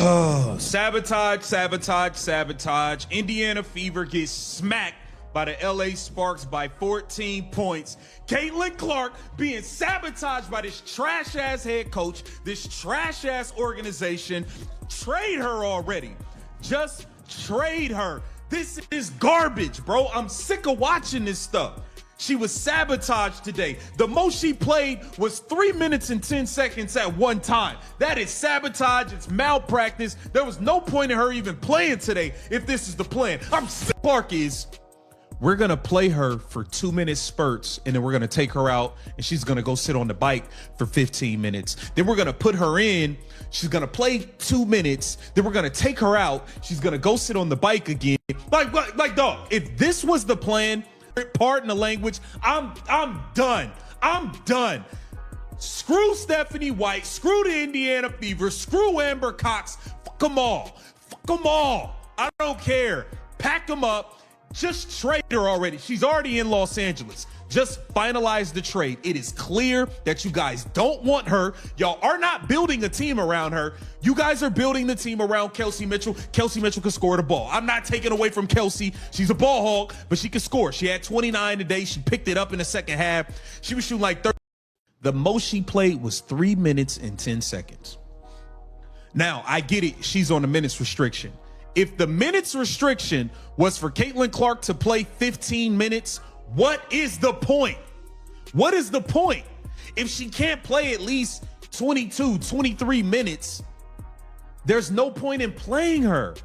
Oh, sabotage, sabotage, sabotage. Indiana Fever gets smacked by the LA Sparks by 14 points. Caitlin Clark being sabotaged by this trash-ass head coach, this trash-ass organization. Trade her already. Just trade her. This is garbage, bro. I'm sick of watching this stuff. She was sabotaged today. The most she played was 3 minutes and 10 seconds at one time. That is sabotage. It's malpractice. There was no point in her even playing today if this is the plan. I'm sick. Clark is. We're going to play her for 2-minute spurts, and then we're going to take her out, and she's going to go sit on the bike for 15 minutes. Then we're going to put her in. She's going to play 2 minutes. Then we're going to take her out. She's going to go sit on the bike again. Like, dog, if this was the plan, pardon the language, I'm done. I'm done. Screw Stephanie White. Screw the Indiana Fever. Screw Amber Cox. Fuck them all. Fuck them all. I don't care. Pack them up. Just trade her already. She's already in Los Angeles. Just finalize the trade. It is clear that you guys don't want her. Y'all are not building a team around her. You guys are building the team around Kelsey Mitchell. Kelsey Mitchell can score the ball. I'm not taking away from Kelsey. She's a ball hog, but she can score. She had 29 today. She picked it up in the second half. She was shooting like 30. The most she played was 3 minutes and 10 seconds. Now, I get it. She's on a minutes restriction. If the minutes restriction was for Caitlin Clark to play 15 minutes, what is the point? What is the point? If she can't play at least 22, 23 minutes, there's no point in playing her.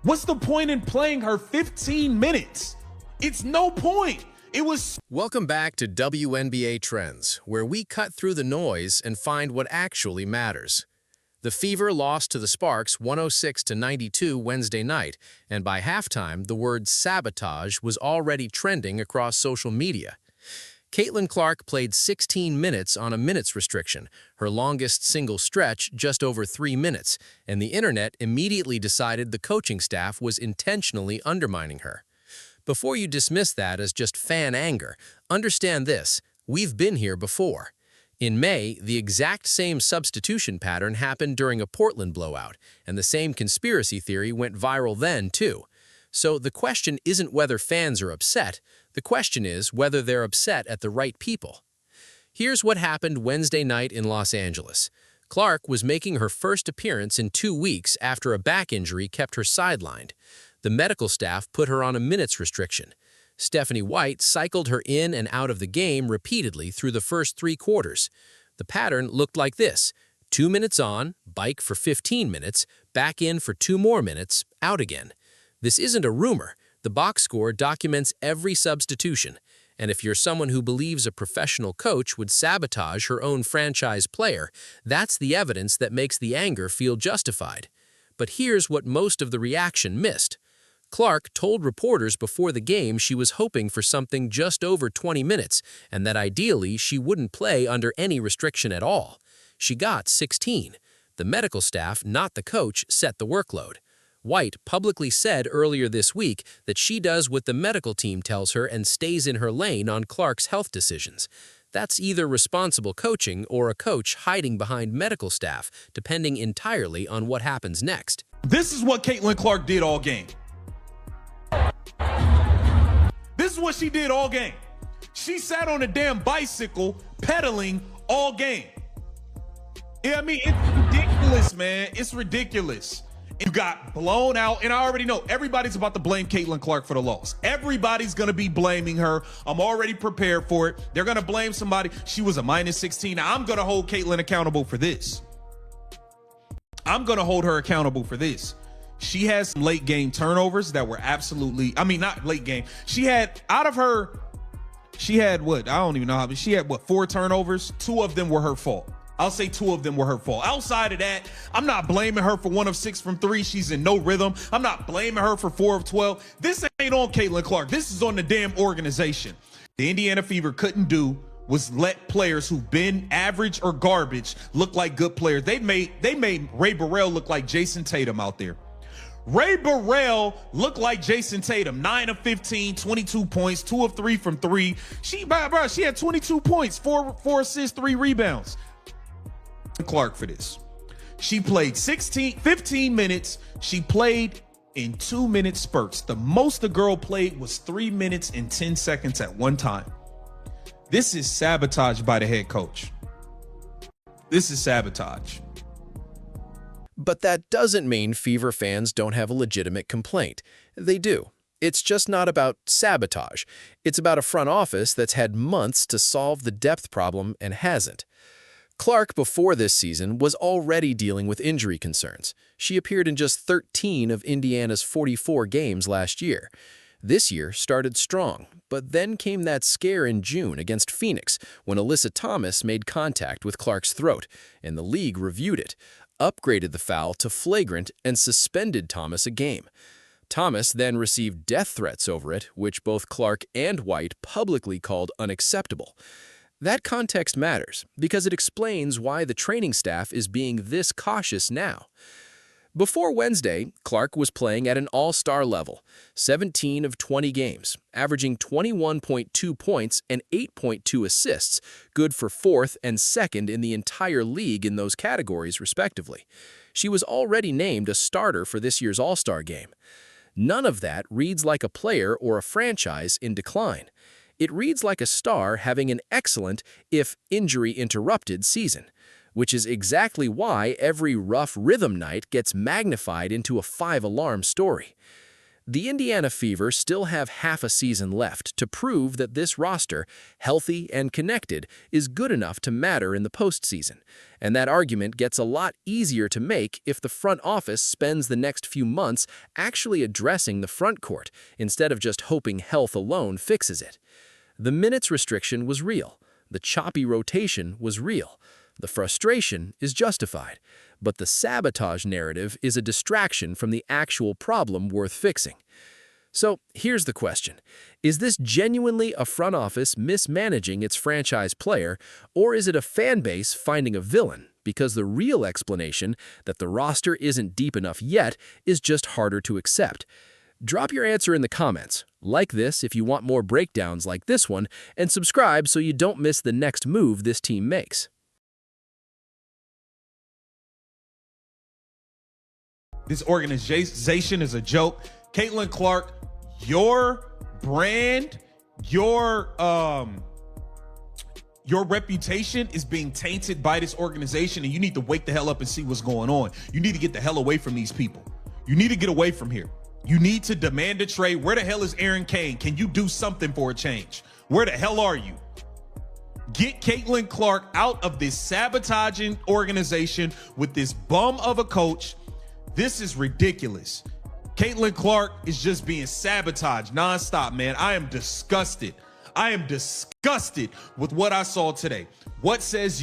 What's the point in playing her 15 minutes? It's no point. It was. Welcome back to WNBA Trends, where we cut through the noise and find what actually matters. The Fever lost to the Sparks 106-92 Wednesday night, and by halftime, the word sabotage was already trending across social media. Caitlin Clark played 16 minutes on a minutes restriction, her longest single stretch just over 3 minutes, and the internet immediately decided the coaching staff was intentionally undermining her. Before you dismiss that as just fan anger, understand this: we've been here before. In May, the exact same substitution pattern happened during a Portland blowout, and the same conspiracy theory went viral then, too. So the question isn't whether fans are upset. The question is whether they're upset at the right people. Here's what happened Wednesday night in Los Angeles. Clark was making her first appearance in 2 weeks after a back injury kept her sidelined. The medical staff put her on a minutes restriction. Stephanie White cycled her in and out of the game repeatedly through the first 3 quarters. The pattern looked like this: 2 minutes on, bike for 15 minutes, back in for 2 more minutes, out again. This isn't a rumor. The box score documents every substitution. And if you're someone who believes a professional coach would sabotage her own franchise player, that's the evidence that makes the anger feel justified. But here's what most of the reaction missed. Clark told reporters before the game she was hoping for something just over 20 minutes and that ideally she wouldn't play under any restriction at all. She got 16. The medical staff, not the coach, set the workload. White publicly said earlier this week that she does what the medical team tells her and stays in her lane on Clark's health decisions. That's either responsible coaching or a coach hiding behind medical staff, depending entirely on what happens next. This is what Caitlin Clark did all game. This is what she did all game. She sat on a damn bicycle pedaling all game. Yeah, I mean, it's ridiculous, man. It's ridiculous. You got blown out, and I already know everybody's about to blame Caitlin Clark for the loss. Everybody's going to be blaming her. I'm already prepared for it. They're going to blame somebody. She was a minus 16. Now, I'm going to hold Caitlin accountable for this. I'm going to hold her accountable for this. She has some late game turnovers that were absolutely, I mean, not late game. She had, out of her, she had what? I don't even know how, but she had what, 4 turnovers? 2 of them were her fault. I'll say 2 of them were her fault. Outside of that, I'm not blaming her for 1 of 6 from 3. She's in no rhythm. I'm not blaming her for 4 of 12. This ain't on Caitlin Clark. This is on the damn organization. The Indiana Fever couldn't do was let players who've been average or garbage look like good players. They made Ray Burrell look like Jason Tatum out there. Ray Burrell looked like Jason Tatum, 9 of 15, 22 points, 2 of 3 from 3. She had 22 points, 4 assists, 3 rebounds. Clark for this. She played 15 minutes. She played in 2-minute spurts. The most the girl played was 3 minutes and 10 seconds at one time. This is sabotage by the head coach. This is sabotage. But that doesn't mean Fever fans don't have a legitimate complaint. They do. It's just not about sabotage. It's about a front office that's had months to solve the depth problem and hasn't. Clark, before this season, was already dealing with injury concerns. She appeared in just 13 of Indiana's 44 games last year. This year started strong, but then came that scare in June against Phoenix when Alyssa Thomas made contact with Clark's throat, and the league reviewed it, upgraded the foul to flagrant, and suspended Thomas a game. Thomas then received death threats over it, which both Clark and White publicly called unacceptable. That context matters because it explains why the training staff is being this cautious now. Before Wednesday, Clark was playing at an all-star level, 17 of 20 games, averaging 21.2 points and 8.2 assists, good for 4th and 2nd in the entire league in those categories, respectively. She was already named a starter for this year's All-Star game. None of that reads like a player or a franchise in decline. It reads like a star having an excellent, if injury-interrupted, season, which is exactly why every rough rhythm night gets magnified into a 5-alarm story. The Indiana Fever still have half a season left to prove that this roster, healthy and connected, is good enough to matter in the postseason, and that argument gets a lot easier to make if the front office spends the next few months actually addressing the front court instead of just hoping health alone fixes it. The minutes restriction was real. The choppy rotation was real. The frustration is justified, but the sabotage narrative is a distraction from the actual problem worth fixing. So here's the question. Is this genuinely a front office mismanaging its franchise player, or is it a fan base finding a villain? Because the real explanation that the roster isn't deep enough yet is just harder to accept. Drop your answer in the comments. Like this if you want more breakdowns like this one, and subscribe so you don't miss the next move this team makes. This organization is a joke. Caitlin Clark, your brand, your reputation is being tainted by this organization, and you need to wake the hell up and see what's going on. You need to get the hell away from these people. You need to get away from here. You need to demand a trade. Where the hell is Aaron Kane? Can you do something for a change? Where the hell are you? Get Caitlin Clark out of this sabotaging organization with this bum of a coach. This is ridiculous. Caitlin Clark is just being sabotaged nonstop, man. I am disgusted. I am disgusted with what I saw today. What says you?